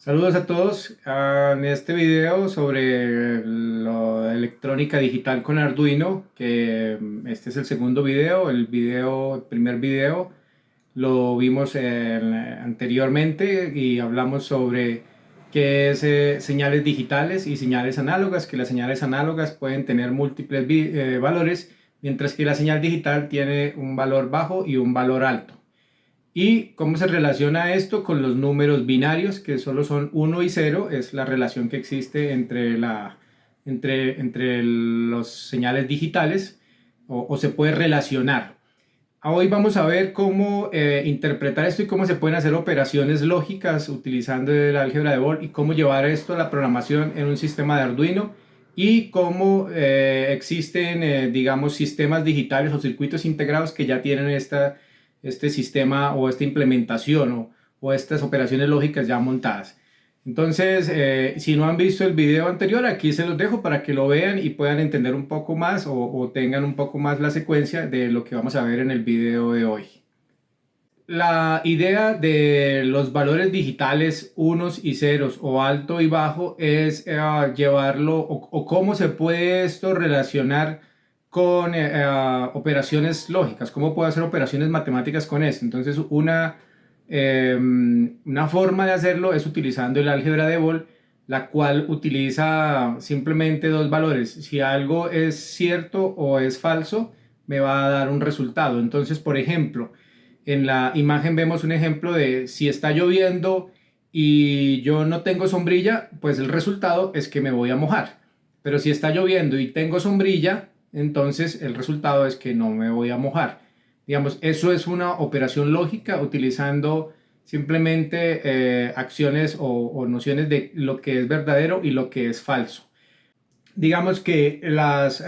Saludos a todos. En este video sobre la electrónica digital con Arduino, este es el segundo video. El primer video lo vimos anteriormente y hablamos sobre qué es señales digitales y señales análogas, que las señales análogas pueden tener múltiples valores, mientras que la señal digital tiene un valor bajo y un valor alto. ¿Y cómo se relaciona esto con los números binarios, que solo son 1 y 0? Es la relación que existe entre los señales digitales, o se puede relacionar. Hoy vamos a ver cómo interpretar esto y cómo se pueden hacer operaciones lógicas utilizando el álgebra de Boole y cómo llevar esto a la programación en un sistema de Arduino y cómo existen, digamos, sistemas digitales o circuitos integrados que ya tienen este sistema o esta implementación o estas operaciones lógicas ya montadas. Entonces, si no han visto el video anterior, aquí se los dejo para que lo vean y puedan entender un poco más o tengan un poco más la secuencia de lo que vamos a ver en el video de hoy. La idea de los valores digitales unos y ceros o alto y bajo es llevarlo o cómo se puede esto relacionar con operaciones lógicas, cómo puedo hacer operaciones matemáticas con esto. Entonces una forma de hacerlo es utilizando el álgebra de Boole, la cual utiliza simplemente dos valores. Si algo es cierto o es falso, me va a dar un resultado. Entonces, por ejemplo, en la imagen vemos un ejemplo de si está lloviendo y yo no tengo sombrilla, pues el resultado es que me voy a mojar. Pero si está lloviendo y tengo sombrilla, entonces el resultado es que no me voy a mojar. Digamos, eso es una operación lógica utilizando simplemente acciones o nociones de lo que es verdadero y lo que es falso. Digamos que las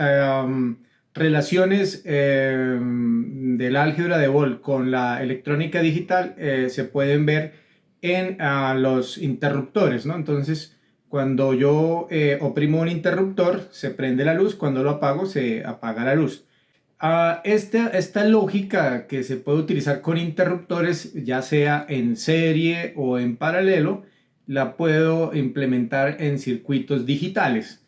relaciones del álgebra de Boole con la electrónica digital se pueden ver en los interruptores, ¿no? Entonces, cuando yo oprimo un interruptor, se prende la luz; cuando lo apago, se apaga la luz. Esta lógica que se puede utilizar con interruptores, ya sea en serie o en paralelo, la puedo implementar en circuitos digitales.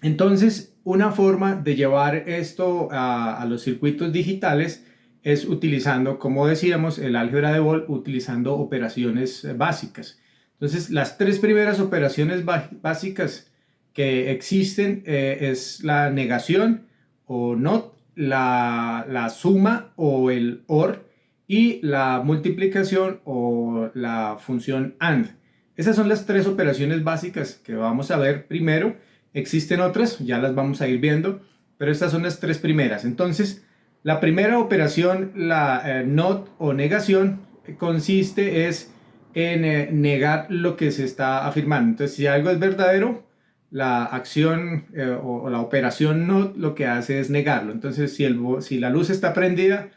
Entonces, una forma de llevar esto a los circuitos digitales es utilizando, como decíamos, el álgebra de Boole, utilizando operaciones básicas. Entonces, las tres primeras operaciones básicas que existen es la negación o not, la suma o el OR y la multiplicación o la función AND. Esas son las tres operaciones básicas que vamos a ver primero. Existen otras, ya las vamos a ir viendo, pero estas son las tres primeras. Entonces, la primera operación, la not o negación, consiste en negar lo que se está afirmando. Entonces, si algo es verdadero, la acción o la operación not lo que hace es negarlo. Entonces, si la luz está prendida,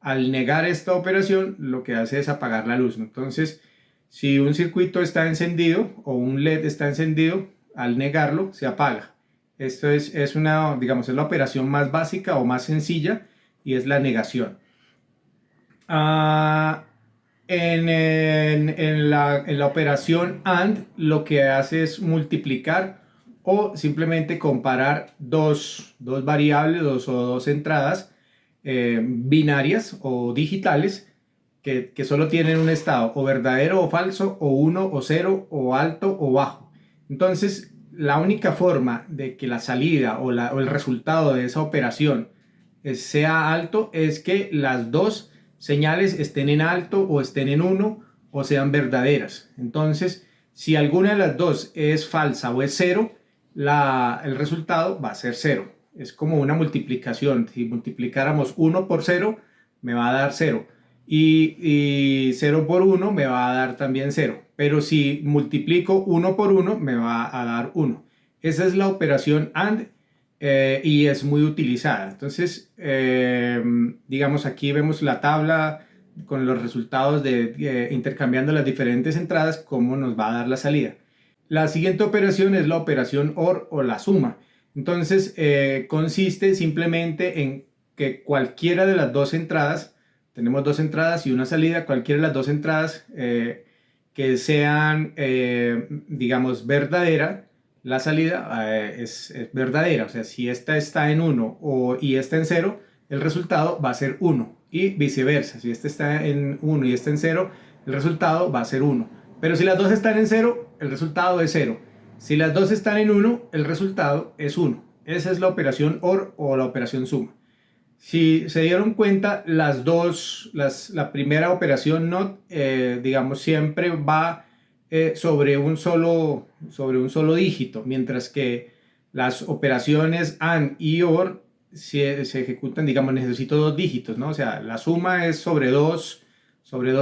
al negar esta operación, lo que hace es apagar la luz, ¿no? Entonces, si un circuito está encendido o un LED está encendido, al negarlo se apaga. Esto es una, digamos, es la operación más básica o más sencilla, y es la negación. Ah, en la operación AND, lo que hace es multiplicar o simplemente comparar dos variables o dos entradas binarias o digitales que solo tienen un estado o verdadero o falso, o 1 o 0, o alto o bajo. Entonces, la única forma de que la salida o el resultado de esa operación sea alto es que las dos señales estén en alto o estén en 1 o sean verdaderas. Entonces, si alguna de las dos es falsa o es 0, el resultado va a ser 0. Es como una multiplicación. Si multiplicáramos 1 por 0, me va a dar 0. Y 0 por 1 me va a dar también 0. Pero si multiplico 1 por 1, me va a dar 1. Esa es la operación AND y es muy utilizada. Entonces, digamos, aquí vemos la tabla con los resultados de intercambiando las diferentes entradas, cómo nos va a dar la salida. La siguiente operación es la operación OR o la suma. Entonces, consiste simplemente en que cualquiera de las dos entradas, tenemos dos entradas y una salida, cualquiera de las dos entradas que sean, digamos, verdadera, la salida es verdadera. O sea, si esta está en 1 y esta en 0, el resultado va a ser 1. Y viceversa, si esta está en 1 y esta en 0, el resultado va a ser 1. Pero si las dos están en 0, el resultado es 0. Si las dos están en 1, el resultado es 1. Esa es la operación OR o la operación suma. Si se dieron cuenta, la primera operación NOT, digamos, siempre va sobre un solo dígito, mientras que las operaciones AND y OR se ejecutan, digamos, necesito dos dígitos, ¿no? O sea, la suma es sobre dos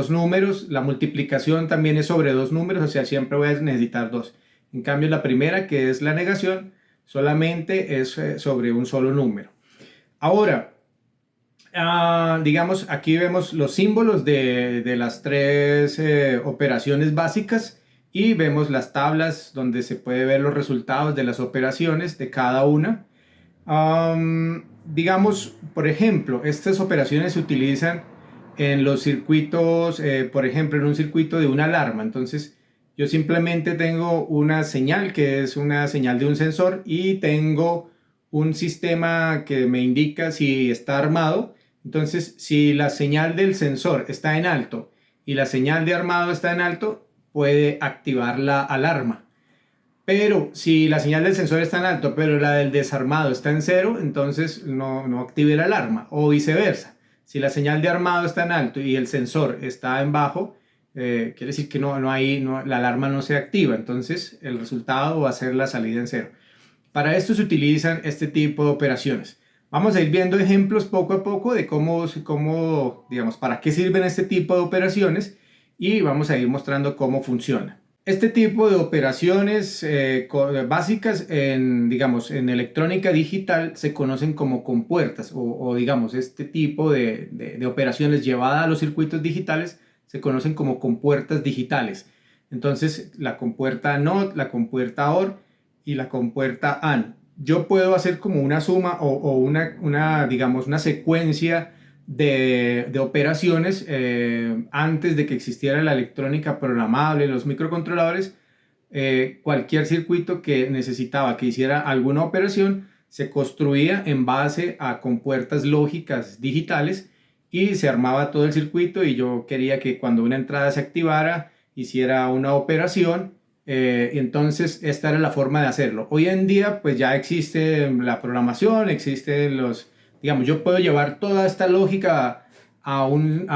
números, la multiplicación también es sobre dos números, o sea, siempre voy a necesitar dos. En cambio, la primera, que es la negación, solamente es sobre un solo número. Ahora, digamos, aquí vemos los símbolos de las tres operaciones básicas y vemos las tablas donde se puede ver los resultados de las operaciones de cada una. Digamos, por ejemplo, estas operaciones se utilizan en los circuitos, por ejemplo, en un circuito de una alarma. Entonces, yo simplemente tengo una señal que es una señal de un sensor y tengo un sistema que me indica si está armado. Entonces, si la señal del sensor está en alto y la señal de armado está en alto, puede activar la alarma. Pero si la señal del sensor está en alto, pero la del desarmado está en 0, entonces no active la alarma. O viceversa. Si la señal de armado está en alto y el sensor está en bajo, quiere decir que la alarma no se activa. Entonces el resultado va a ser la salida en 0. Para esto se utilizan este tipo de operaciones. Vamos a ir viendo ejemplos poco a poco de cómo, digamos, para qué sirven este tipo de operaciones y vamos a ir mostrando cómo funciona. Este tipo de operaciones básicas digamos, en electrónica digital se conocen como compuertas o digamos, este tipo de operaciones llevadas a los circuitos digitales se conocen como compuertas digitales. Entonces, la compuerta NOT, la compuerta OR y la compuerta AND. Yo puedo hacer como una suma o digamos, una secuencia de operaciones antes de que existiera la electrónica programable, los microcontroladores. Cualquier circuito que necesitaba que hiciera alguna operación se construía en base a compuertas lógicas digitales y se armaba todo el circuito y yo quería que cuando una entrada se activara hiciera una operación. Entonces esta era la forma de hacerlo. Hoy en día pues ya existe la programación, existen digamos, yo puedo llevar toda esta lógica a un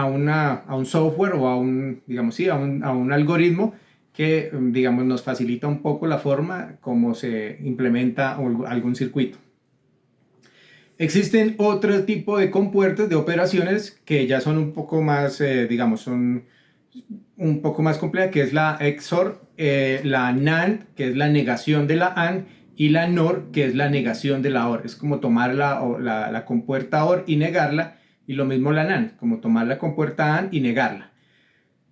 software o digamos, sí, a un algoritmo que, digamos, nos facilita un poco la forma como se implementa algún circuito. Existen otro tipo de compuertas de operaciones que ya son un poco más, digamos, son un poco más compleja, que es la XOR, la NAND, que es la negación de la AND, y la NOR, que es la negación de la OR. Es como tomar la compuerta OR y negarla, y lo mismo la NAND, como tomar la compuerta AND y negarla.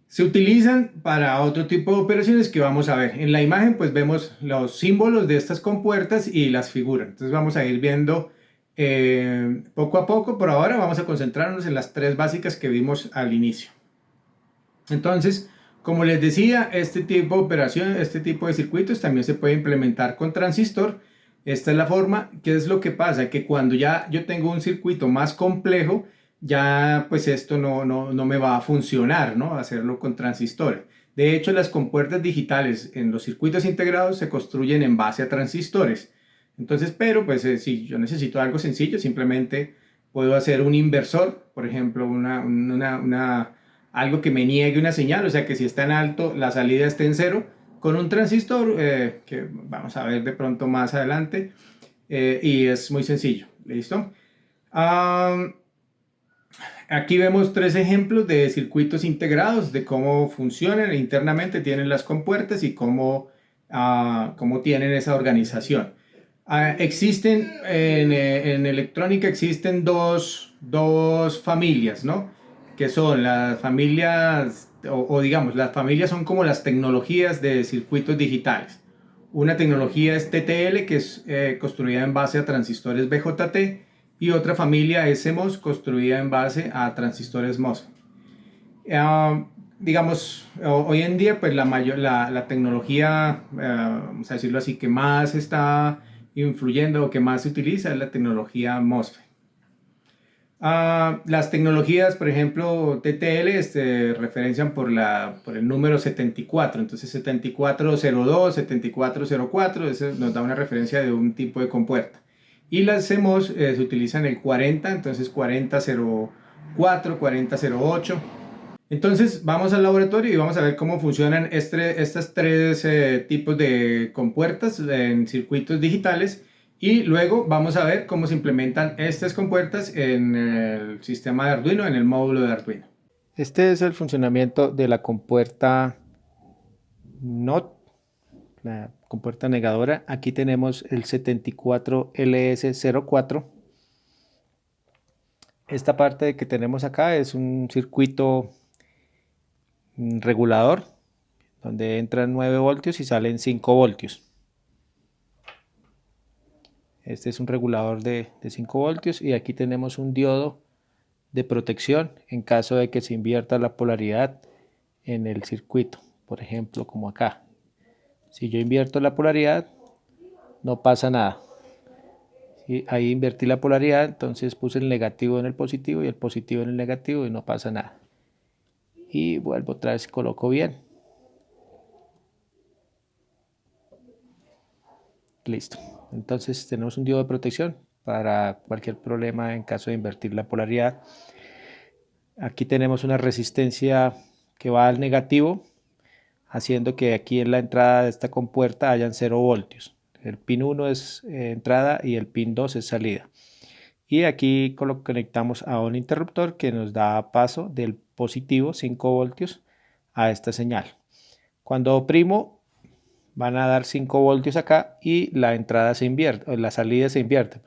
Se utilizan para otro tipo de operaciones que vamos a ver. En la imagen pues vemos los símbolos de estas compuertas y las figuras. Entonces vamos a ir viendo poco a poco. Por ahora vamos a concentrarnos en las tres básicas que vimos al inicio. Entonces, como les decía, este tipo de operación, este tipo de circuitos también se puede implementar con transistor. Esta es la forma. ¿Qué es lo que pasa? Que cuando ya yo tengo un circuito más complejo, ya pues esto no me va a funcionar, ¿no? Hacerlo con transistores. De hecho, las compuertas digitales en los circuitos integrados se construyen en base a transistores. Entonces, pero pues si yo necesito algo sencillo, simplemente puedo hacer un inversor, por ejemplo, algo que me niegue una señal, o sea que si está en alto, la salida esté en 0, con un transistor que vamos a ver de pronto más adelante, y es muy sencillo, ¿listo? Aquí vemos tres ejemplos de circuitos integrados, de cómo funcionan internamente, tienen las compuertas y cómo tienen esa organización. Existen en electrónica existen dos familias, ¿no? Que son las familias, o digamos, las familias son como las tecnologías de circuitos digitales. Una tecnología es TTL, que es construida en base a transistores BJT, y otra familia es CMOS, construida en base a transistores MOSFET. digamos, hoy en día, pues la tecnología, vamos a decirlo así, que más está influyendo o que más se utiliza es la tecnología MOSFET. Las tecnologías, por ejemplo, TTL, referencian por el número 74. Entonces 7402, 7404, eso nos da una referencia de un tipo de compuerta. Y las CMOS se utilizan el 40, entonces 4004, 4008. Entonces vamos al laboratorio y vamos a ver cómo funcionan estos tres tipos de compuertas en circuitos digitales, y luego vamos a ver cómo se implementan estas compuertas en el sistema de Arduino, en el módulo de Arduino. Este es el funcionamiento de la compuerta NOT, la compuerta negadora. Aquí tenemos el 74LS04. Esta parte que tenemos acá es un circuito regulador donde entran 9 voltios y salen 5 voltios. Este es un regulador de 5 voltios, y aquí tenemos un diodo de protección en caso de que se invierta la polaridad en el circuito, por ejemplo como acá. Si yo invierto la polaridad, no pasa nada. ¿Sí? Ahí invertí la polaridad, entonces puse el negativo en el positivo y el positivo en el negativo y no pasa nada. Y vuelvo otra vez, coloco bien. Listo. Entonces tenemos un diodo de protección para cualquier problema en caso de invertir la polaridad. Aquí tenemos una resistencia que va al negativo, haciendo que aquí en la entrada de esta compuerta hayan 0 voltios. El pin 1 es entrada y el pin 2 es salida. Y aquí conectamos a un interruptor que nos da paso del positivo 5 voltios a esta señal. Cuando oprimo, van a dar 5 voltios acá y la entrada se invierte, o la salida se invierte.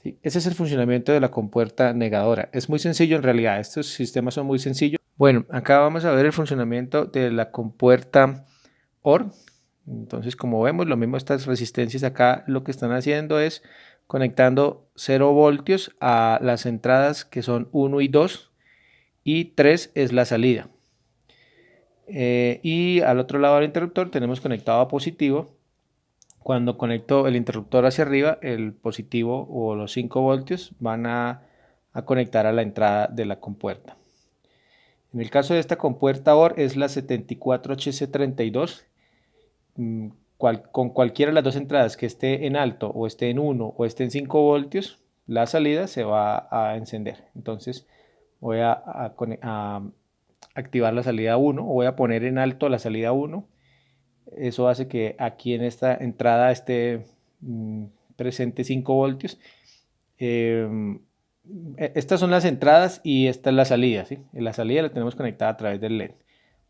¿Sí? Ese es el funcionamiento de la compuerta negadora. Es muy sencillo en realidad, estos sistemas son muy sencillos. Bueno, acá vamos a ver el funcionamiento de la compuerta OR. Entonces, como vemos, lo mismo, estas resistencias acá lo que están haciendo es conectando 0 voltios a las entradas que son 1 y 2, y 3 es la salida. Y al otro lado del interruptor tenemos conectado a positivo. Cuando conecto el interruptor hacia arriba, el positivo o los 5 voltios van a conectar a la entrada de la compuerta. En el caso de esta compuerta OR es la 74HC32. Con cualquiera de las dos entradas que esté en alto, o esté en 1 o esté en 5 voltios, la salida se va a encender. Entonces voy a activar la salida 1, o voy a poner en alto la salida 1. Eso hace que aquí en esta entrada esté presente 5 voltios. Estas son las entradas y esta es la salida, ¿sí? La salida la tenemos conectada a través del LED.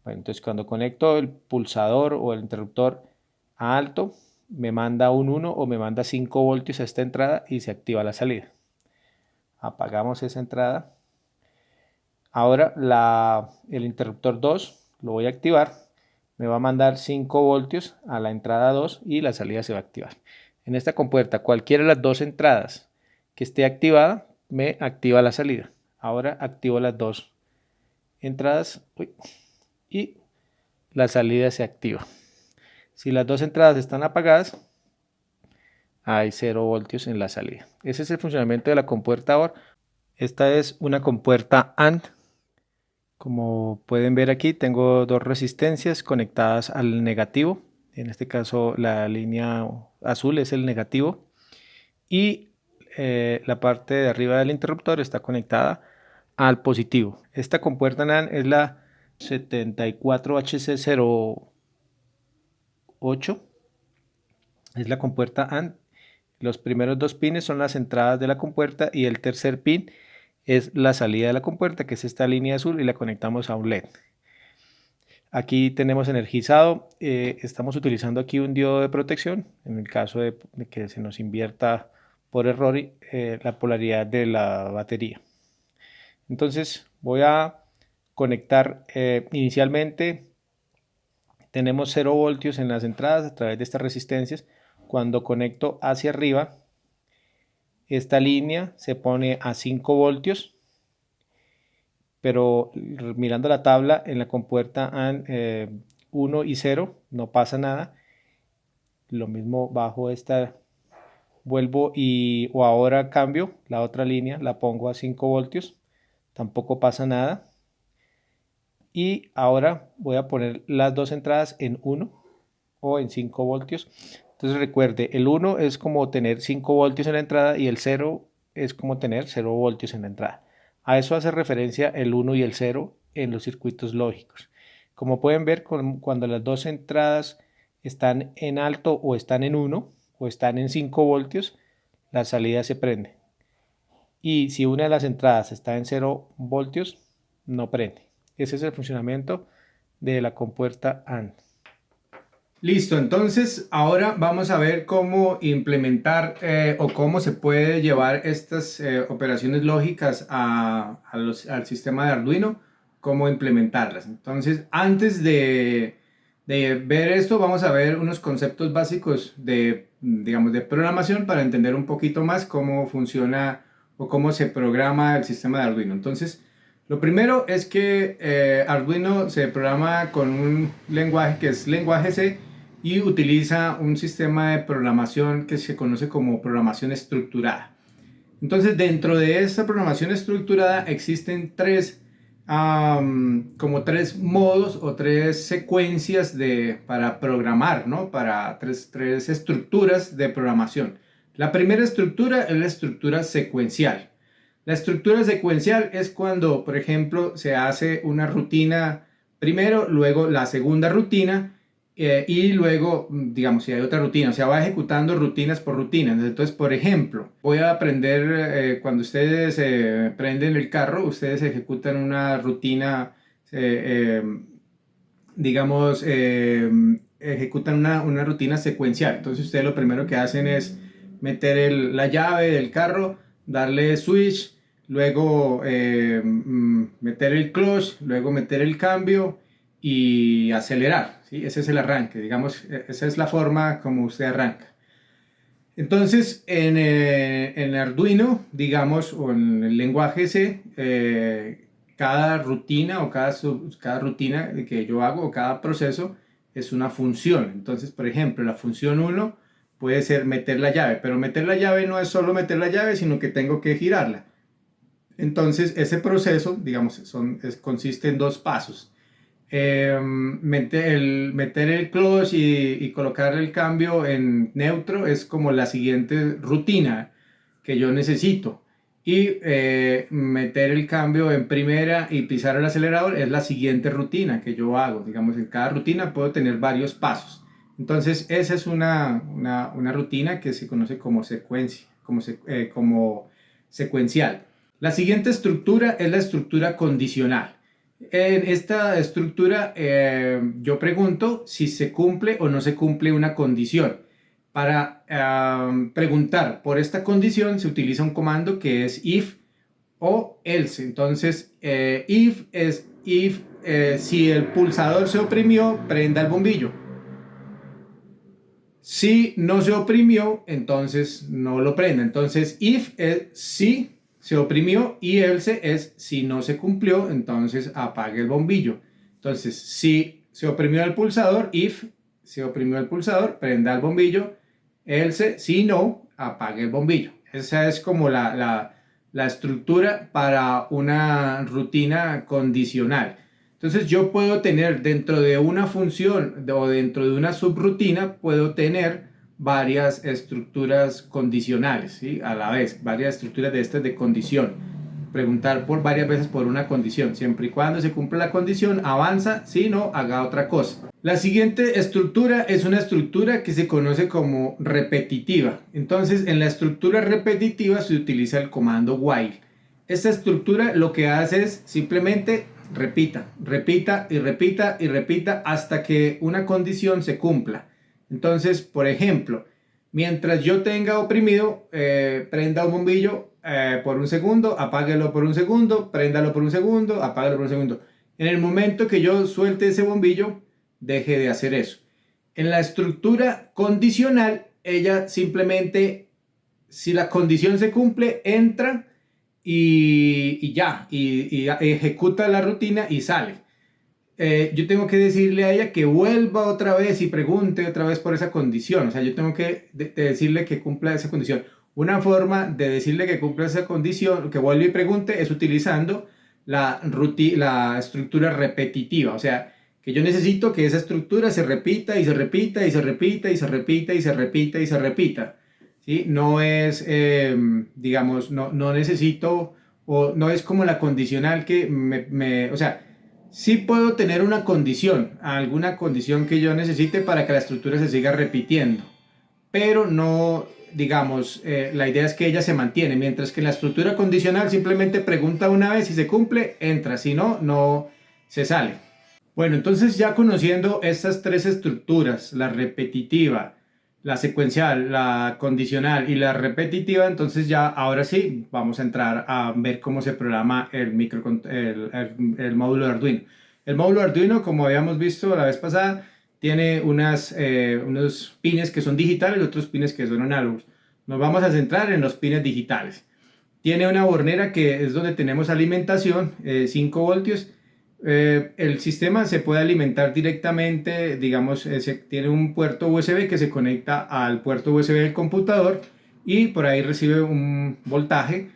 Bueno, entonces cuando conecto el pulsador o el interruptor a alto, me manda un 1 o me manda 5 voltios a esta entrada y se activa la salida. Apagamos esa entrada. Ahora el interruptor 2 lo voy a activar. Me va a mandar 5 voltios a la entrada 2 y la salida se va a activar. En esta compuerta, cualquiera de las dos entradas que esté activada, me activa la salida. Ahora activo las dos entradas y la salida se activa. Si las dos entradas están apagadas, hay 0 voltios en la salida. Ese es el funcionamiento de la compuerta OR. Esta es una compuerta AND. Como pueden ver aquí, tengo dos resistencias conectadas al negativo. En este caso la línea azul es el negativo, y la parte de arriba del interruptor está conectada al positivo. Esta compuerta NAND es la 74HC08. Es la compuerta AND. Los primeros dos pines son las entradas de la compuerta y el tercer pin es la salida de la compuerta, que es esta línea azul, y la conectamos a un LED. Aquí tenemos energizado. Estamos utilizando aquí un diodo de protección en el caso de que se nos invierta por error la polaridad de la batería. Entonces voy a conectar inicialmente. Tenemos 0 voltios en las entradas a través de estas resistencias. Cuando conecto hacia arriba, esta línea se pone a 5 voltios pero mirando la tabla en la compuerta AND 1 y 0 no pasa nada. Lo mismo bajo esta, vuelvo o ahora cambio la otra línea, la pongo a 5 voltios, tampoco pasa nada. Y ahora voy a poner las dos entradas en 1 o en 5 voltios. Entonces recuerde, el 1 es como tener 5 voltios en la entrada y el 0 es como tener 0 voltios en la entrada. A eso hace referencia el 1 y el 0 en los circuitos lógicos. Como pueden ver, cuando las dos entradas están en alto o están en 1 o están en 5 voltios, la salida se prende. Y si una de las entradas está en 0 voltios, no prende. Ese es el funcionamiento de la compuerta AND. Listo, entonces ahora vamos a ver cómo implementar o cómo se puede llevar estas operaciones lógicas al sistema de Arduino, cómo implementarlas. Entonces, antes de ver esto, vamos a ver unos conceptos básicos digamos, de programación para entender un poquito más cómo funciona o cómo se programa el sistema de Arduino. Entonces, lo primero es que Arduino se programa con un lenguaje que es lenguaje C y utiliza un sistema de programación que se conoce como programación estructurada. Entonces, dentro de esta programación estructurada existen como tres modos o tres secuencias para programar, ¿no? Para tres estructuras de programación. La primera estructura es la estructura secuencial. La estructura secuencial es cuando, por ejemplo, se hace una rutina primero, luego la segunda rutina, y luego, digamos, si hay otra rutina, o sea, va ejecutando rutinas por rutinas. Entonces, por ejemplo, voy a aprender, cuando ustedes prenden el carro, ustedes ejecutan una rutina, digamos, ejecutan una rutina secuencial. Entonces, ustedes lo primero que hacen es meter la llave del carro, darle switch, luego meter el clutch, luego meter el cambio y acelerar, ¿sí? Ese es el arranque, digamos, esa es la forma como usted arranca. Entonces, en Arduino, digamos, o en el lenguaje C, cada rutina o cada rutina que yo hago o cada proceso es una función. Entonces, por ejemplo, la función 1 puede ser meter la llave, pero meter la llave no es solo meter la llave, sino que tengo que girarla. Entonces, ese proceso, digamos, consiste en dos pasos. Meter el clutch y colocar el cambio en neutro es como la siguiente rutina que yo necesito. Y meter el cambio en primera y pisar el acelerador es la siguiente rutina que yo hago. Digamos, en cada rutina puedo tener varios pasos. Entonces, esa es una rutina que se conoce como secuencia, como secuencial. La siguiente estructura es la estructura condicional. En esta estructura yo pregunto si se cumple o no se cumple una condición. Para preguntar por esta condición se utiliza un comando que es if o else. Entonces, if es si el pulsador se oprimió, prenda el bombillo. Si no se oprimió, entonces no lo prenda. Entonces, if es si se oprimió y else es si no se cumplió, entonces apague el bombillo. Entonces, si se oprimió el pulsador, if se oprimió el pulsador, prenda el bombillo. Else, si no, apague el bombillo. Esa es como la estructura para una rutina condicional. Entonces yo puedo tener dentro de una función o dentro de una subrutina, puedo tener varias estructuras condicionales, ¿sí? A la vez, varias estructuras de estas de condición. Preguntar varias veces por una condición. Siempre y cuando se cumpla la condición, avanza, si no, haga otra cosa. La siguiente estructura es una estructura que se conoce como repetitiva. Entonces, en la estructura repetitiva se utiliza el comando while. Esta estructura lo que hace es simplemente repita, repita y repita y repita hasta que una condición se cumpla. Entonces, por ejemplo, mientras yo tenga oprimido, prenda un bombillo por un segundo, apáguelo por un segundo, préndalo por un segundo, apáguelo por un segundo. En el momento que yo suelte ese bombillo, deje de hacer eso. En la estructura condicional, ella simplemente, si la condición se cumple, entra y ya, y ejecuta la rutina y sale. Yo tengo que decirle a ella que vuelva otra vez y pregunte otra vez por esa condición. O sea, yo tengo que decirle que cumpla esa condición. Una forma de decirle que cumpla esa condición, que vuelva y pregunte, es utilizando la estructura repetitiva. O sea, que yo necesito que esa estructura se repita y se repita y se repita y se repita y se repita y se repita. ¿Sí? No es, digamos, no necesito, o no es como la condicional que o sea, sí puedo tener una condición, alguna condición que yo necesite para que la estructura se siga repitiendo, pero no, digamos, la idea es que ella se mantiene, mientras que la estructura condicional simplemente pregunta una vez, si se cumple, entra, si no, no se sale. Bueno, entonces ya conociendo estas tres estructuras, la repetitiva, la secuencial, la condicional y la repetitiva, entonces ya ahora sí vamos a entrar a ver cómo se programa el módulo de Arduino. El módulo de Arduino, como habíamos visto la vez pasada, tiene unos pines que son digitales y otros pines que son análogos. Nos vamos a centrar en los pines digitales. Tiene una bornera que es donde tenemos alimentación, 5 voltios. El sistema se puede alimentar directamente, digamos, tiene un puerto USB que se conecta al puerto USB del computador y por ahí recibe un voltaje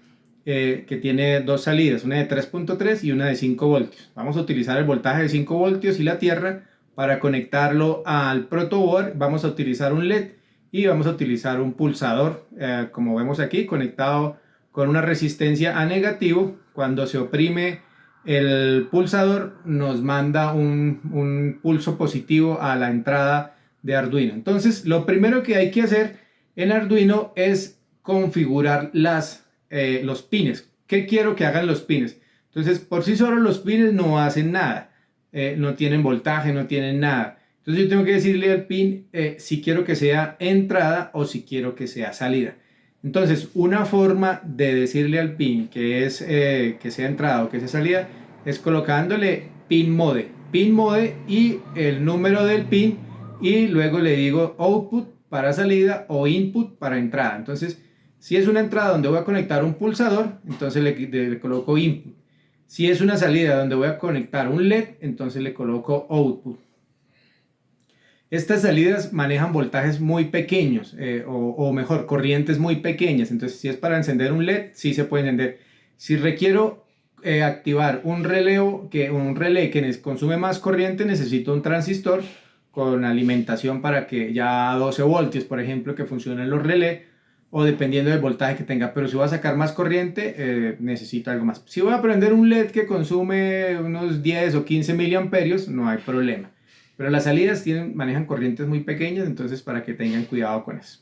que tiene dos salidas, una de 3.3 y una de 5 voltios. Vamos a utilizar el voltaje de 5 voltios y la tierra para conectarlo al protoboard. Vamos a utilizar un LED y vamos a utilizar un pulsador, como vemos aquí, conectado con una resistencia a negativo. Cuando se oprime el pulsador nos manda un pulso positivo a la entrada de Arduino. Entonces, lo primero que hay que hacer en Arduino es configurar los pines. ¿Qué quiero que hagan los pines? Entonces, por sí solo los pines no hacen nada. No tienen voltaje, no tienen nada. Entonces, yo tengo que decirle al pin si quiero que sea entrada o si quiero que sea salida. Entonces, una forma de decirle al pin que sea entrada o que sea salida es colocándole pin mode y el número del pin, y luego le digo output para salida o input para entrada. Entonces, si es una entrada donde voy a conectar un pulsador, entonces le coloco input. Si es una salida donde voy a conectar un LED, entonces le coloco output. Estas salidas manejan voltajes muy pequeños, o mejor, corrientes muy pequeñas. Entonces, si es para encender un LED, sí se puede encender. Si requiero activar un relé que consume más corriente, necesito un transistor con alimentación para que ya 12 voltios, por ejemplo, que funcionen los relés, o dependiendo del voltaje que tenga. Pero si voy a sacar más corriente, necesito algo más. Si voy a prender un LED que consume unos 10 o 15 miliamperios, no hay problema. Pero las salidas manejan corrientes muy pequeñas, entonces para que tengan cuidado con eso.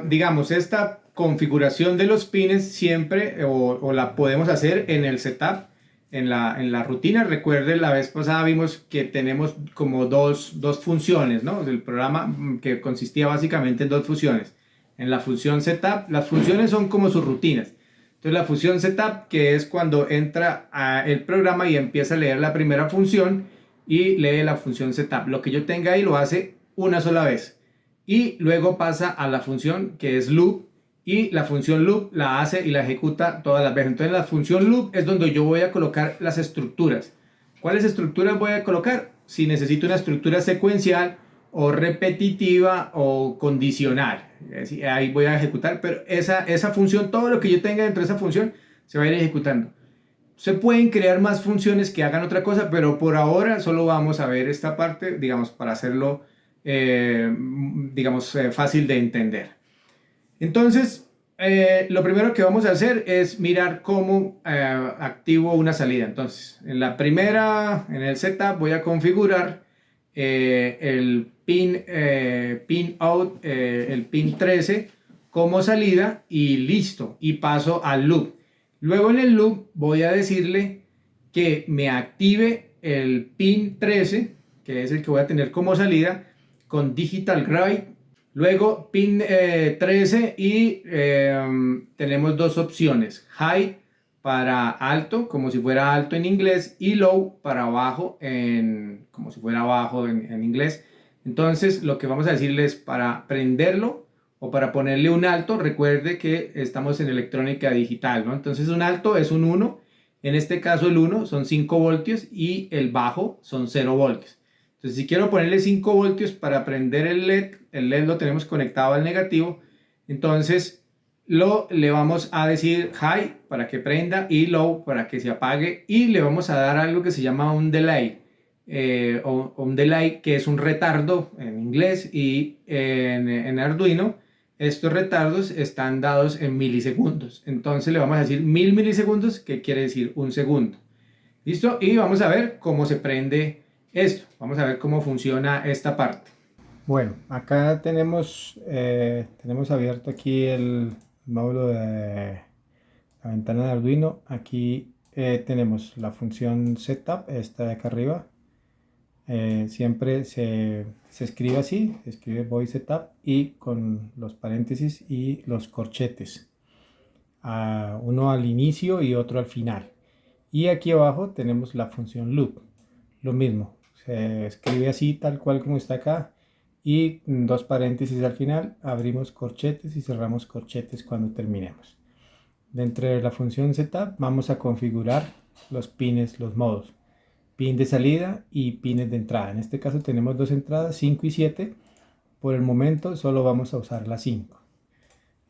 Digamos, esta configuración de los pines siempre o la podemos hacer en el setup, en la rutina. Recuerden, la vez pasada vimos que tenemos como dos funciones, ¿no? El programa que consistía básicamente en dos funciones. En la función setup, las funciones son como sus rutinas. Entonces la función setup, que es cuando entra el programa y empieza a leer la primera función y lee la función setup. Lo que yo tenga ahí lo hace una sola vez. Y luego pasa a la función que es loop, y la función loop la hace y la ejecuta todas las veces. Entonces la función loop es donde yo voy a colocar las estructuras. ¿Cuáles estructuras voy a colocar? Si necesito una estructura secuencial o repetitiva o condicional, ahí voy a ejecutar, pero esa función, todo lo que yo tenga dentro de esa función se va a ir ejecutando. Se pueden crear más funciones que hagan otra cosa, pero por ahora solo vamos a ver esta parte, digamos, para hacerlo, digamos, fácil de entender. Entonces, lo primero que vamos a hacer es mirar cómo activo una salida. Entonces, en el setup voy a configurar el pin out, el pin 13 como salida, y listo, y paso al loop. Luego en el loop voy a decirle que me active el pin 13, que es el que voy a tener como salida, con digital write. Luego pin 13 y tenemos dos opciones: high para alto, como si fuera alto en inglés, y low para bajo, como si fuera bajo en inglés. Entonces lo que vamos a decirles para prenderlo o para ponerle un alto, recuerde que estamos en electrónica digital, ¿no? Entonces un alto es un 1, en este caso el 1 son 5 voltios y el bajo son 0 voltios. Entonces si quiero ponerle 5 voltios para prender el LED lo tenemos conectado al negativo, entonces le vamos a decir high para que prenda y low para que se apague, y le vamos a dar algo que se llama un delay. O un delay, que es un retardo en inglés, y en Arduino estos retardos están dados en milisegundos. Entonces le vamos a decir 1000 milisegundos, que quiere decir un segundo. ¿Listo? Y vamos a ver cómo se prende esto. Vamos a ver cómo funciona esta parte. Bueno, acá tenemos abierto aquí el módulo de la ventana de Arduino. Aquí tenemos la función setup, esta de acá arriba. Siempre se escribe así, se escribe void setup y con los paréntesis y los corchetes, uno al inicio y otro al final. Y aquí abajo tenemos la función loop, lo mismo, se escribe así tal cual como está acá, y dos paréntesis al final, abrimos corchetes y cerramos corchetes cuando terminemos. Dentro de la función setup vamos a configurar los pines, los modos, pin de salida y pines de entrada. En este caso tenemos dos entradas, 5 y 7. Por el momento solo vamos a usar la 5.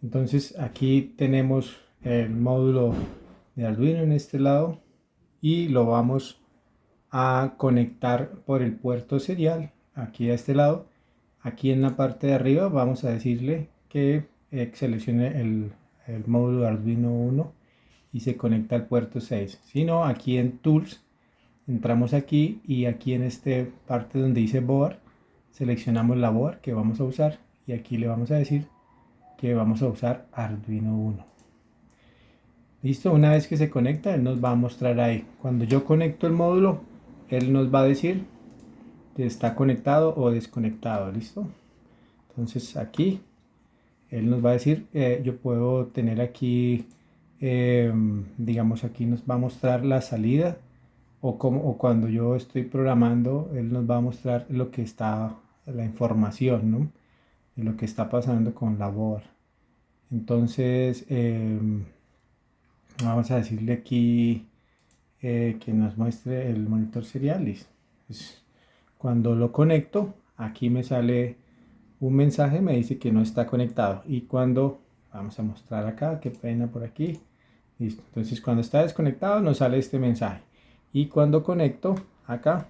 Entonces aquí tenemos el módulo de Arduino en este lado y lo vamos a conectar por el puerto serial aquí a este lado. Aquí en la parte de arriba vamos a decirle que seleccione el módulo de Arduino 1 y se conecta al puerto 6. Si no, aquí en Tools entramos aquí y aquí en esta parte donde dice board seleccionamos la board que vamos a usar, y aquí le vamos a decir que vamos a usar Arduino 1. Listo, una vez que se conecta él nos va a mostrar ahí. Cuando yo conecto el módulo él nos va a decir que está conectado o desconectado. Listo, entonces aquí él nos va a decir, yo puedo tener aquí digamos, aquí nos va a mostrar la salida, o cuando yo estoy programando, él nos va a mostrar lo que está, la información, ¿no?, de lo que está pasando con la board. Entonces, vamos a decirle aquí que nos muestre el monitor serial. Listo. Pues, cuando lo conecto, aquí me sale un mensaje, me dice que no está conectado. Y cuando, vamos a mostrar acá, qué pena por aquí. Listo. Entonces, cuando está desconectado, nos sale este mensaje. Y cuando conecto acá,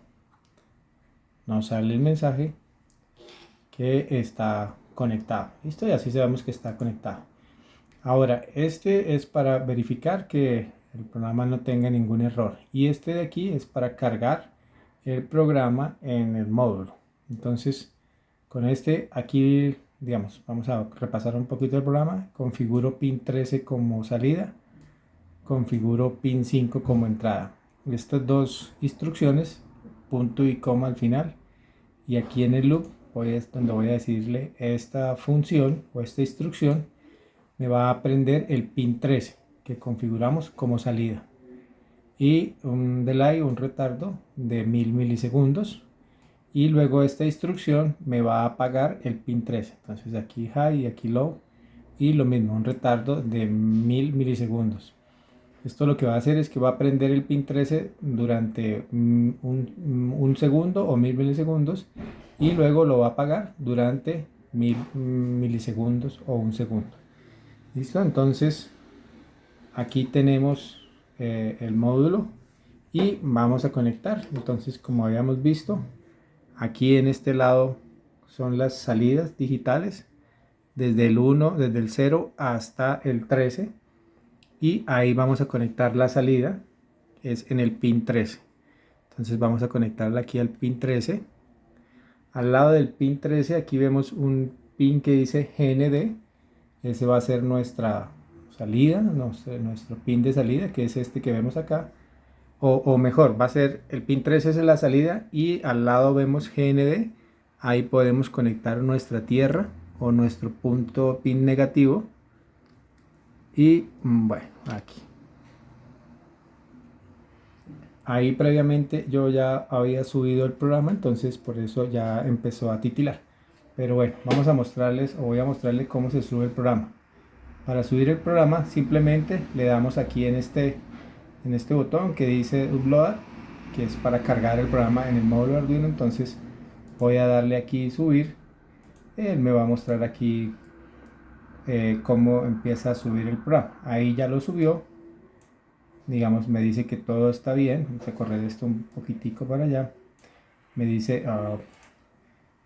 nos sale el mensaje que está conectado. Listo, y así sabemos que está conectado. Ahora, este es para verificar que el programa no tenga ningún error. Y este de aquí es para cargar el programa en el módulo. Entonces, con este aquí, digamos, vamos a repasar un poquito el programa. Configuro pin 13 como salida. Configuro pin 5 como entrada. Estas dos instrucciones, punto y coma al final, y aquí en el loop donde voy a decirle esta función o esta instrucción me va a prender el pin 13 que configuramos como salida, y un delay, un retardo de 1000 milisegundos, y luego esta instrucción me va a apagar el pin 13. Entonces aquí high y aquí low, y lo mismo, un retardo de 1000 milisegundos. Esto lo que va a hacer es que va a prender el pin 13 durante un segundo o 1000 milisegundos, y luego lo va a apagar durante 1000 milisegundos o un segundo. Listo, entonces aquí tenemos el módulo y vamos a conectar. Entonces, como habíamos visto, aquí en este lado son las salidas digitales desde el 1, desde el 0 hasta el 13. Y ahí vamos a conectar la salida, es en el pin 13. Entonces vamos a conectarla aquí al pin 13. Al lado del pin 13 aquí vemos un pin que dice GND. Ese va a ser nuestra salida, nuestro pin de salida, que es este que vemos acá. O mejor, va a ser el pin 13 es la salida, y al lado vemos GND. Ahí podemos conectar nuestra tierra o nuestro punto pin negativo. Y bueno, aquí. Ahí previamente yo ya había subido el programa, entonces por eso ya empezó a titilar. Pero bueno, vamos a mostrarles o voy a mostrarles cómo se sube el programa. Para subir el programa simplemente le damos aquí en este botón que dice Upload, que es para cargar el programa en el módulo Arduino. Entonces voy a darle aquí subir. Él me va a mostrar aquí cómo empieza a subir el programa. Ahí ya lo subió. Digamos, me dice que todo está bien. Vamos a correr esto un poquitico para allá. Me dice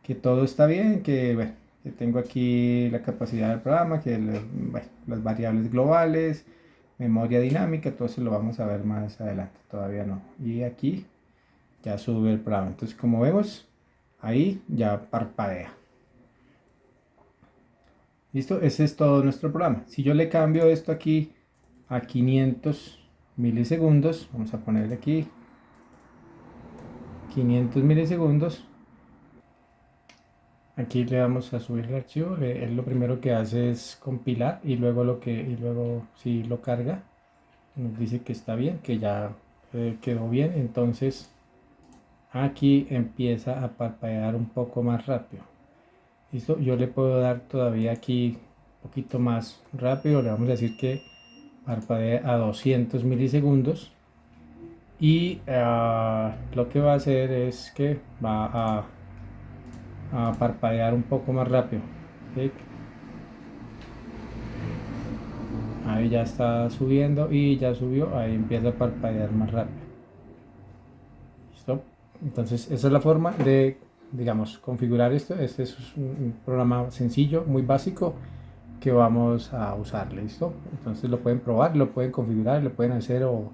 que todo está bien, que, bueno, que tengo aquí la capacidad del programa, que bueno, las variables globales, memoria dinámica, todo eso lo vamos a ver más adelante, todavía no. Y aquí ya sube el programa. Entonces, como vemos, ahí ya parpadea. Listo, ese es todo nuestro programa. Si yo le cambio esto aquí a 500 milisegundos, vamos a ponerle aquí 500 milisegundos. Aquí le damos a subir el archivo. Él lo primero que hace es compilar y luego si lo carga, nos dice que está bien, que ya quedó bien. Entonces aquí empieza a parpadear un poco más rápido. Listo, yo le puedo dar todavía aquí un poquito más rápido. Le vamos a decir que parpadee a 200 milisegundos. Y lo que va a hacer es que va a parpadear un poco más rápido. ¿Sí? Ahí ya está subiendo y ya subió, ahí empieza a parpadear más rápido. ¿Listo? Entonces esa es la forma de, digamos, configurar esto. Este es un programa sencillo, muy básico, que vamos a usar. ¿Listo? Entonces lo pueden probar, lo pueden configurar, lo pueden hacer o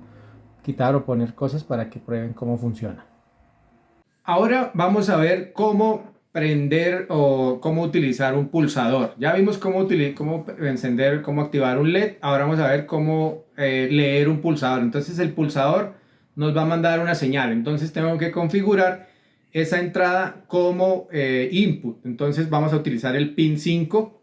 quitar o poner cosas para que prueben cómo funciona. Ahora vamos a ver cómo prender o cómo utilizar un pulsador. Ya vimos cómo encender, cómo activar un LED. Ahora vamos a ver cómo leer un pulsador. Entonces el pulsador nos va a mandar una señal. Entonces tengo que configurar esa entrada como input. Entonces vamos a utilizar el pin 5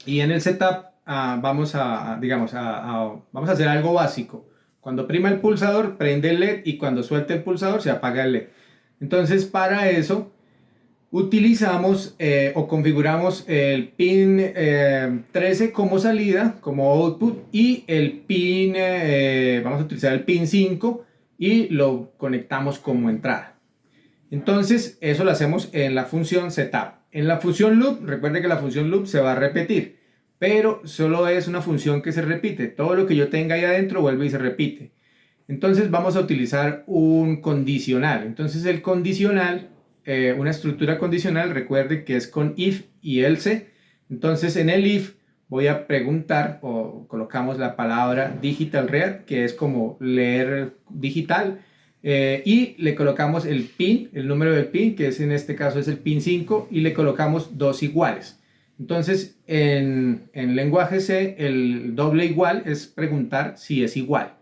y en el setup vamos digamos, vamos a hacer algo básico. Cuando prima el pulsador, prende el LED y cuando suelte el pulsador, se apaga el LED. Entonces, para eso, utilizamos o configuramos el pin 13 como salida, como output, y el pin, vamos a utilizar el pin 5 y lo conectamos como entrada. Entonces, eso lo hacemos en la función setup. En la función loop, recuerde que la función loop se va a repetir, pero solo es una función que se repite. Todo lo que yo tenga ahí adentro vuelve y se repite. Entonces vamos a utilizar un condicional. Entonces el condicional, una estructura condicional, recuerde que es con if y else. Entonces en el if voy a preguntar o colocamos la palabra digital read, que es como leer digital, y le colocamos el pin, el número del pin, que es en este caso es el pin 5, y le colocamos dos iguales. Entonces en lenguaje C el doble igual es preguntar si es igual.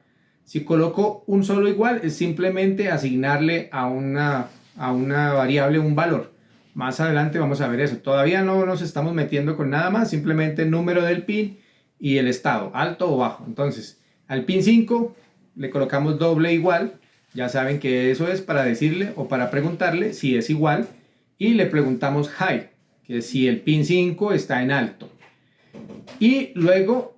Si coloco un solo igual, es simplemente asignarle a una variable un valor. Más adelante vamos a ver eso. Todavía no nos estamos metiendo con nada más, simplemente el número del pin y el estado, alto o bajo. Entonces, al pin 5 le colocamos doble igual. Ya saben que eso es para decirle o para preguntarle si es igual. Y le preguntamos high, que es si el pin 5 está en alto. Y luego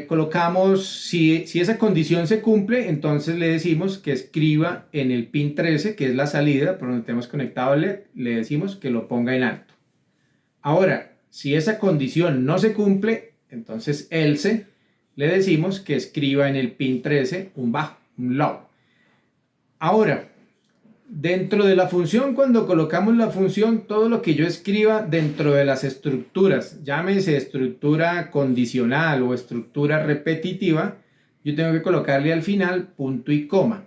colocamos, si esa condición se cumple, entonces le decimos que escriba en el pin 13, que es la salida por donde tenemos conectado el LED, le decimos que lo ponga en alto. Ahora, si esa condición no se cumple, entonces else le decimos que escriba en el pin 13 un bajo, un low. Ahora, dentro de la función, cuando colocamos la función, todo lo que yo escriba dentro de las estructuras, llámese estructura condicional o estructura repetitiva, yo tengo que colocarle al final punto y coma.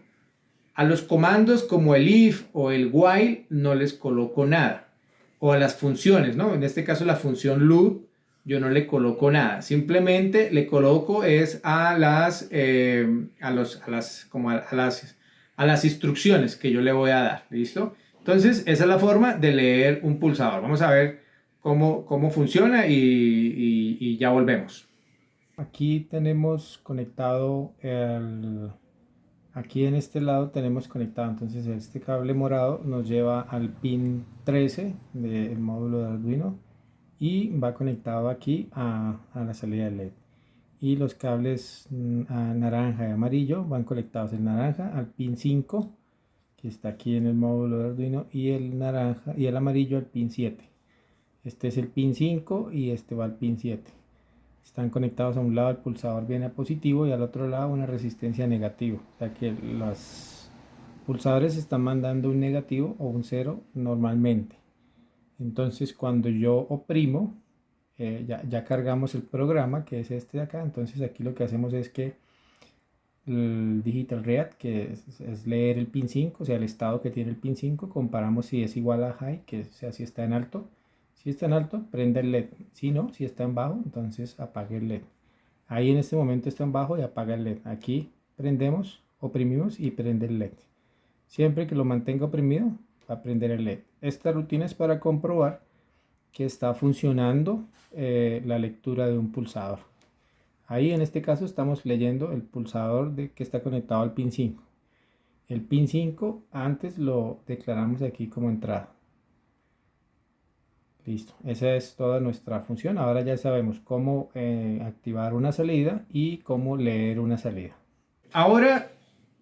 A los comandos como el if o el while no les coloco nada. O a las funciones, ¿no? En este caso la función loop, yo no le coloco nada. Simplemente le coloco es a las instrucciones que yo le voy a dar. ¿Listo? Entonces, esa es la forma de leer un pulsador. Vamos a ver cómo funciona y ya volvemos. Aquí tenemos conectado Aquí en este lado tenemos conectado, entonces este cable morado nos lleva al pin 13 del módulo de Arduino y va conectado aquí a la salida LED. Y los cables naranja y amarillo van conectados, el naranja al pin 5 que está aquí en el módulo de Arduino y el naranja y el amarillo al pin 7. Este es el pin 5 y este va al pin 7. Están conectados. A un lado el pulsador viene a positivo y al otro lado una resistencia negativa. O sea que los pulsadores están mandando un negativo o un 0 normalmente. Entonces cuando yo oprimo, ya cargamos el programa que es este de acá. Entonces aquí lo que hacemos es que el digital read, que es leer el pin 5, o sea el estado que tiene el pin 5, comparamos si es igual a high, que sea si está en alto. Si está en alto, prende el LED. Si no, si está en bajo, entonces apague el LED. Ahí en este momento está en bajo y apaga el LED. Aquí prendemos, oprimimos y prende el LED. Siempre que lo mantenga oprimido, va a prender el LED. Esta rutina es para comprobar que está funcionando la lectura de un pulsador. Ahí en este caso estamos leyendo el pulsador que está conectado al pin 5. El pin 5 antes lo declaramos aquí como entrada. Listo, esa es toda nuestra función. Ahora ya sabemos cómo activar una salida y cómo leer una salida. Ahora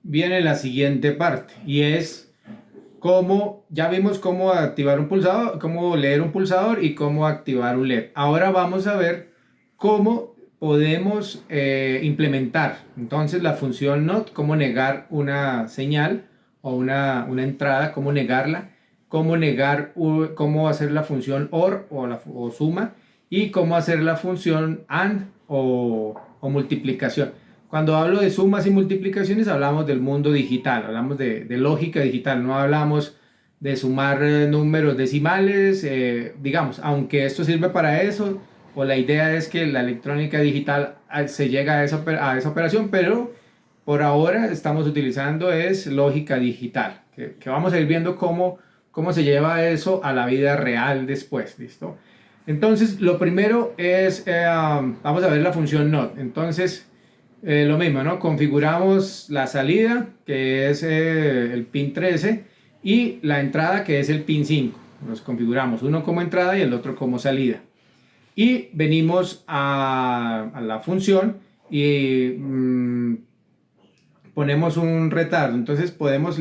viene la siguiente parte y es cómo, ya vimos cómo activar un pulsador, cómo leer un pulsador y cómo activar un LED. Ahora vamos a ver cómo podemos implementar entonces la función NOT, cómo negar una señal o una entrada, cómo negarla, cómo hacer la función OR o suma y cómo hacer la función AND o multiplicación. Cuando hablo de sumas y multiplicaciones hablamos del mundo digital, hablamos de lógica digital, no hablamos de sumar números decimales, digamos, aunque esto sirve para eso, o la idea es que la electrónica digital se llega a esa operación, pero por ahora estamos utilizando es lógica digital, que vamos a ir viendo cómo se lleva eso a la vida real después, ¿listo? Entonces, lo primero es, vamos a ver la función NOT. Entonces, lo mismo, ¿no? Configuramos la salida, que es el pin 13, y la entrada, que es el pin 5. Los configuramos, uno como entrada y el otro como salida. Y venimos a la función y ponemos un retardo. Entonces podemos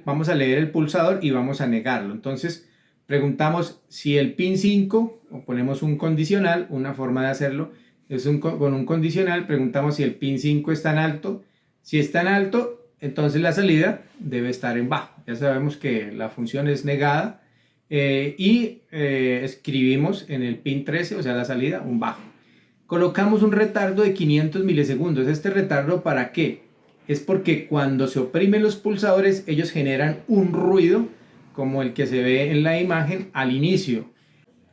vamos a leer el pulsador y vamos a negarlo. Entonces preguntamos si el pin 5, o ponemos un condicional, una forma de hacerlo es con un condicional, preguntamos si el pin 5 está en alto. Si está en alto, entonces la salida debe estar en bajo. Ya sabemos que la función es negada y escribimos en el pin 13, o sea la salida, un bajo. Colocamos un retardo de 500 milisegundos. ¿Este retardo para qué? Es porque cuando se oprimen los pulsadores, ellos generan un ruido como el que se ve en la imagen al inicio.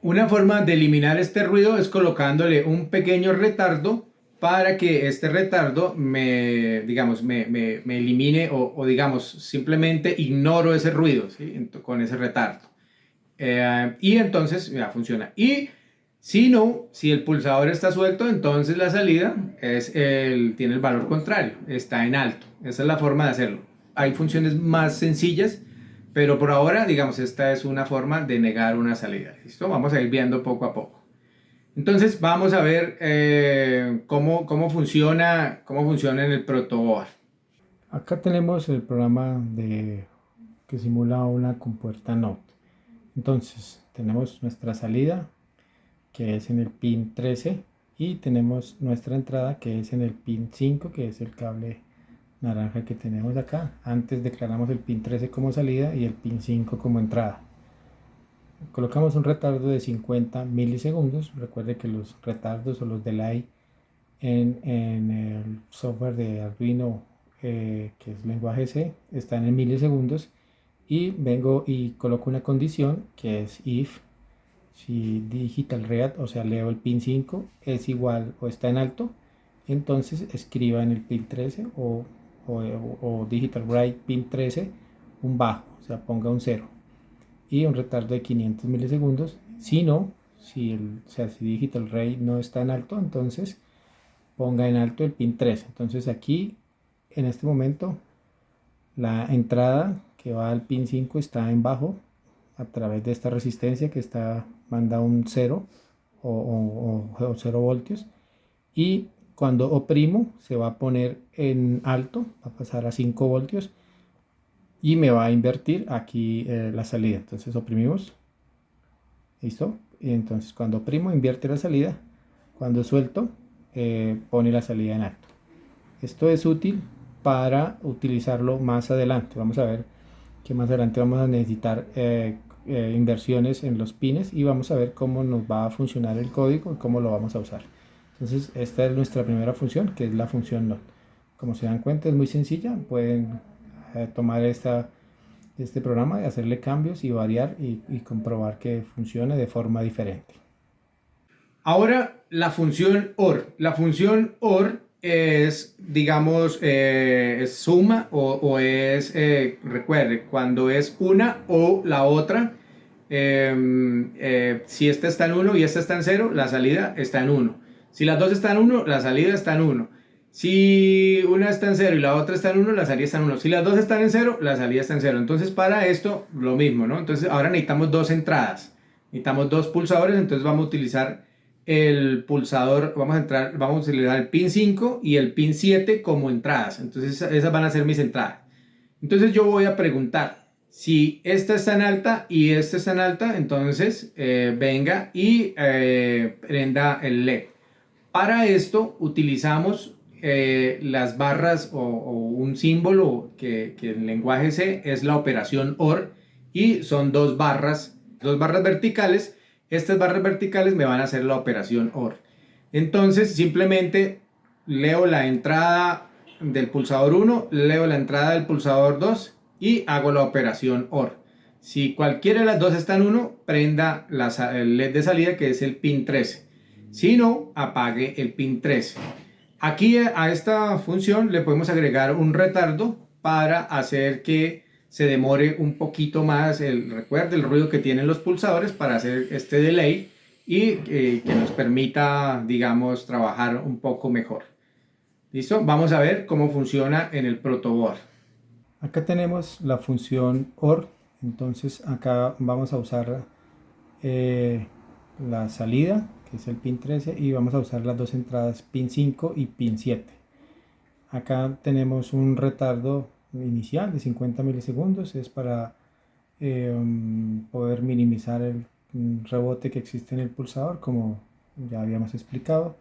Una forma de eliminar este ruido es colocándole un pequeño retardo para que este retardo me elimine o digamos simplemente ignoro ese ruido, ¿sí? Con ese retardo. Y entonces ya funciona. Y si no, si el pulsador está suelto, entonces la salida tiene el valor contrario, está en alto. Esa es la forma de hacerlo. Hay funciones más sencillas, pero por ahora, digamos, esta es una forma de negar una salida. ¿Listo? Vamos a ir viendo poco a poco. Entonces vamos a ver cómo funciona en el protoboard. Acá tenemos el programa que simula una compuerta NOT. Entonces tenemos nuestra salida, que es en el pin 13, y tenemos nuestra entrada, que es en el pin 5, que es el cable naranja que tenemos acá. Antes declaramos el pin 13 como salida y el pin 5 como entrada. Colocamos un retardo de 50 milisegundos. Recuerde que los retardos o los delay en el software de Arduino, que es lenguaje C, están en milisegundos. Y vengo y coloco una condición que es if, si digital read, o sea leo el pin 5, es igual o está en alto, entonces escriba en el pin 13 o digital write pin 13 un bajo, o sea ponga un 0 y un retardo de 500 milisegundos. Si no, si digital read no está en alto, entonces ponga en alto el pin 13. Entonces aquí en este momento La entrada que va al pin 5 está en bajo a través de esta resistencia que manda un 0 o 0 voltios, y cuando oprimo se va a poner en alto, va a pasar a 5 voltios y me va a invertir aquí la salida. Entonces oprimimos, listo, y entonces cuando oprimo invierte la salida, cuando suelto pone la salida en alto. Esto es útil para utilizarlo más adelante. Vamos a ver que más adelante vamos a necesitar inversiones en los pines y vamos a ver cómo nos va a funcionar el código y cómo lo vamos a usar. Entonces esta es nuestra primera función, que es la función not. Como se dan cuenta es muy sencilla, pueden tomar este programa y hacerle cambios y variar y comprobar que funcione de forma diferente. Ahora la función OR. La función OR es, digamos, es suma o es, recuerde, cuando es una o la otra, si esta está en 1 y esta está en 0, la salida está en 1. Si las dos están en 1, la salida está en 1. Si una está en 0 y la otra está en 1, la salida está en 1. Si las dos están en 0, la salida está en 0. Entonces para esto lo mismo, ¿no? Entonces ahora necesitamos dos entradas. Necesitamos dos pulsadores, entonces vamos a utilizar el pulsador, vamos a utilizar el pin 5 y el pin 7 como entradas. Entonces esas van a ser mis entradas. Entonces yo voy a preguntar, si esta está en alta y esta está en alta, entonces venga y prenda el LED. Para esto utilizamos las barras o un símbolo que en lenguaje C es la operación OR, y son dos barras verticales. Estas barras verticales me van a hacer la operación OR. Entonces simplemente leo la entrada del pulsador 1, leo la entrada del pulsador 2 y hago la operación OR. Si cualquiera de las dos está en 1, prenda el LED de salida, que es el pin 13. Si no, apague el pin 13. Aquí a esta función le podemos agregar un retardo para hacer que se demore un poquito más recuerde el ruido que tienen los pulsadores, para hacer este delay y que nos permita, digamos, trabajar un poco mejor. ¿Listo? Vamos a ver cómo funciona en el protoboard. Acá tenemos la función OR, entonces acá vamos a usar la salida, que es el pin 13, y vamos a usar las dos entradas pin 5 y pin 7. Acá tenemos un retardo inicial de 50 milisegundos, es para poder minimizar el rebote que existe en el pulsador, como ya habíamos explicado.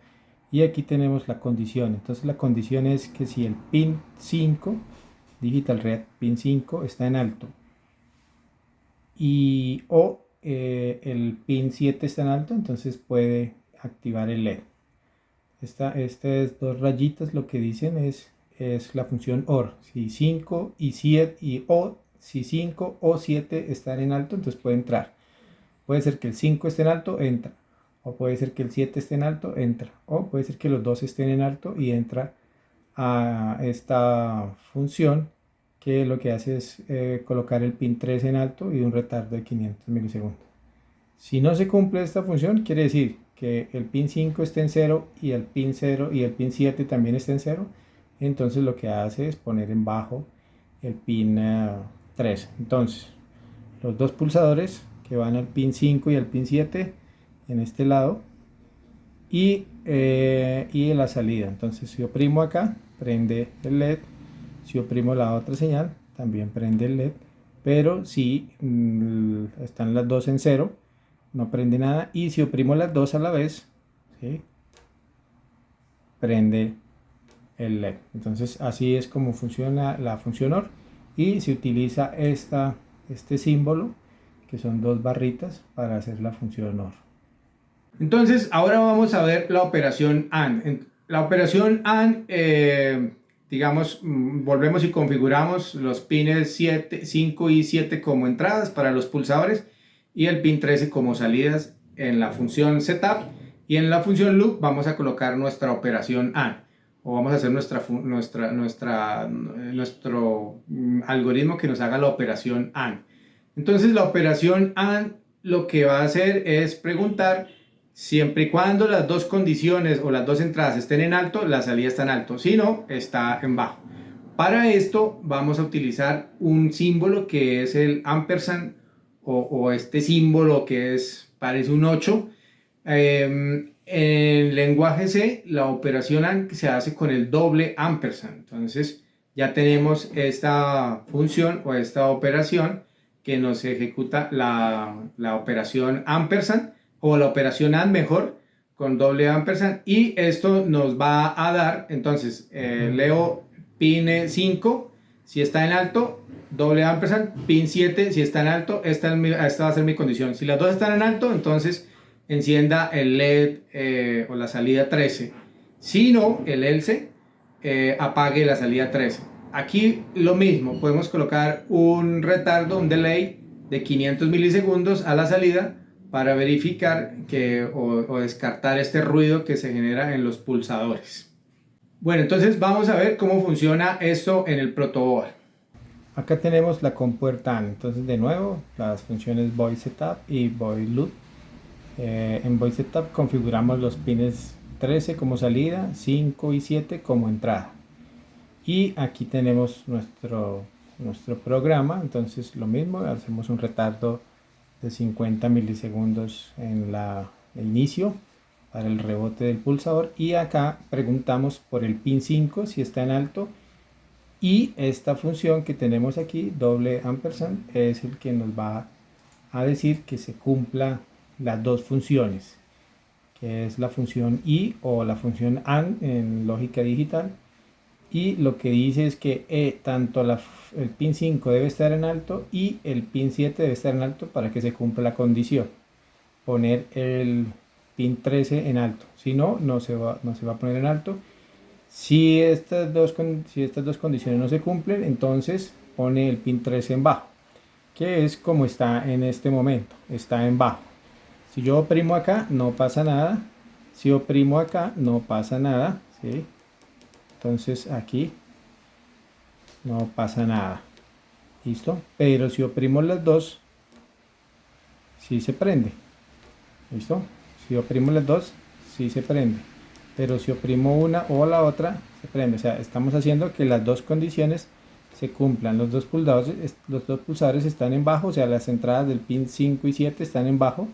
Y aquí tenemos la condición. Entonces la condición es que si el pin 5, digital red pin 5, está en alto o el pin 7 está en alto, entonces puede activar el LED. Estas dos rayitas lo que dicen es la función OR. Si 5 y 7 si 5 o 7 están en alto, entonces puede entrar. Puede ser que el 5 esté en alto, entra. O puede ser que el 7 esté en alto, entra. O puede ser que los dos estén en alto y entra a esta función, que lo que hace es colocar el pin 3 en alto y un retardo de 500 milisegundos. Si no se cumple esta función, quiere decir que el pin 5 está en 0 y el pin 0 y el pin 7 también está en 0. Entonces lo que hace es poner en bajo el pin 3. Entonces los dos pulsadores que van al pin 5 y al pin 7 en este lado, y la salida. Entonces si oprimo acá, prende el LED. Si oprimo la otra señal, también prende el LED. Pero si están las dos en 0, no prende nada. Y si oprimo las dos a la vez, ¿sí?, prende el LED. Entonces así es como funciona la función OR, y se utiliza este símbolo, que son dos barritas, para hacer la función OR. Entonces ahora vamos a ver la operación AND. La operación AND, digamos, volvemos y configuramos los pines 5 y 7 como entradas para los pulsadores y el pin 13 como salidas en la función setup, y en la función loop vamos a colocar nuestra operación AND, o vamos a hacer nuestro algoritmo que nos haga la operación AND. Entonces la operación AND lo que va a hacer es preguntar, siempre y cuando las dos condiciones o las dos entradas estén en alto, la salida está en alto, si no, está en bajo. Para esto vamos a utilizar un símbolo que es el ampersand o este símbolo que parece un 8. En el lenguaje C la operación AND se hace con el doble ampersand. Entonces ya tenemos esta función o esta operación que nos ejecuta la operación ampersand o la operación AND mejor con doble ampersand, y esto nos va a dar, entonces leo pin 5 si está en alto, doble ampersand, pin 7 si está en alto, esta va a ser mi condición. Si las dos están en alto, entonces encienda el LED o la salida 13. Si no, el else, apague la salida 13. Aquí lo mismo, podemos colocar un retardo, un delay de 500 milisegundos a la salida para verificar o descartar este ruido que se genera en los pulsadores. Bueno, entonces vamos a ver cómo funciona esto en el protoboard. Acá tenemos la compuerta AND. Entonces, de nuevo, las funciones void setup y void loop. En void setup configuramos los pines 13 como salida, 5 y 7 como entrada. Y aquí tenemos nuestro programa. Entonces, lo mismo, hacemos un retardo de 50 milisegundos en el inicio para el rebote del pulsador, y acá preguntamos por el pin 5 si está en alto, y esta función que tenemos aquí, doble ampersand, es el que nos va a decir que se cumpla las dos funciones, que es la función y o la función AND en lógica digital. Y lo que dice es que tanto el pin 5 debe estar en alto y el pin 7 debe estar en alto para que se cumpla la condición. Poner el pin 13 en alto, si no, no se va a poner en alto. Si estas dos condiciones no se cumplen, entonces pone el pin 13 en bajo, que es como está en este momento, está en bajo. Si yo oprimo acá, no pasa nada. Si oprimo acá, no pasa nada, ¿sí? Entonces aquí no pasa nada. ¿Listo? Pero si oprimo las dos, sí se prende. ¿Listo? Si oprimo las dos, sí se prende. Pero si oprimo una o la otra, se prende. O sea, estamos haciendo que las dos condiciones se cumplan. Los dos pulsadores están en bajo, o sea, las entradas del pin 5 y 7 están en bajo.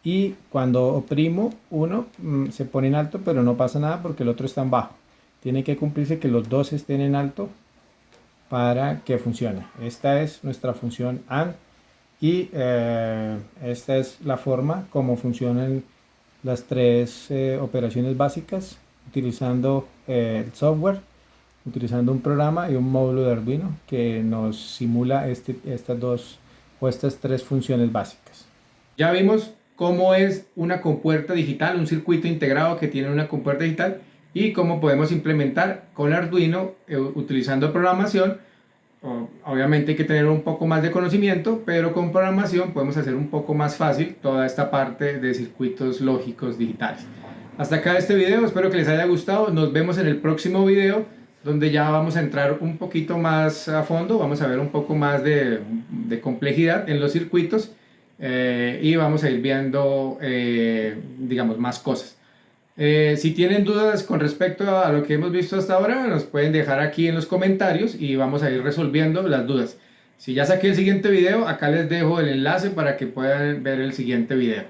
Y cuando oprimo uno, se pone en alto, pero no pasa nada porque el otro está en bajo. Tiene que cumplirse que los dos estén en alto para que funcione. Esta es nuestra función AND, y esta es la forma como funcionan las tres operaciones básicas, utilizando el software, utilizando un programa y un módulo de Arduino que nos simula estas tres funciones básicas. Ya vimos cómo es una compuerta digital, un circuito integrado que tiene una compuerta digital, y cómo podemos implementar con Arduino utilizando programación. Obviamente hay que tener un poco más de conocimiento, pero con programación podemos hacer un poco más fácil toda esta parte de circuitos lógicos digitales. Hasta acá este video, espero que les haya gustado. Nos vemos en el próximo video, donde ya vamos a entrar un poquito más a fondo, vamos a ver un poco más de complejidad en los circuitos, y vamos a ir viendo digamos más cosas. Si tienen dudas con respecto a lo que hemos visto hasta ahora, nos pueden dejar aquí en los comentarios y vamos a ir resolviendo las dudas. Si ya saqué el siguiente video, acá les dejo el enlace para que puedan ver el siguiente video.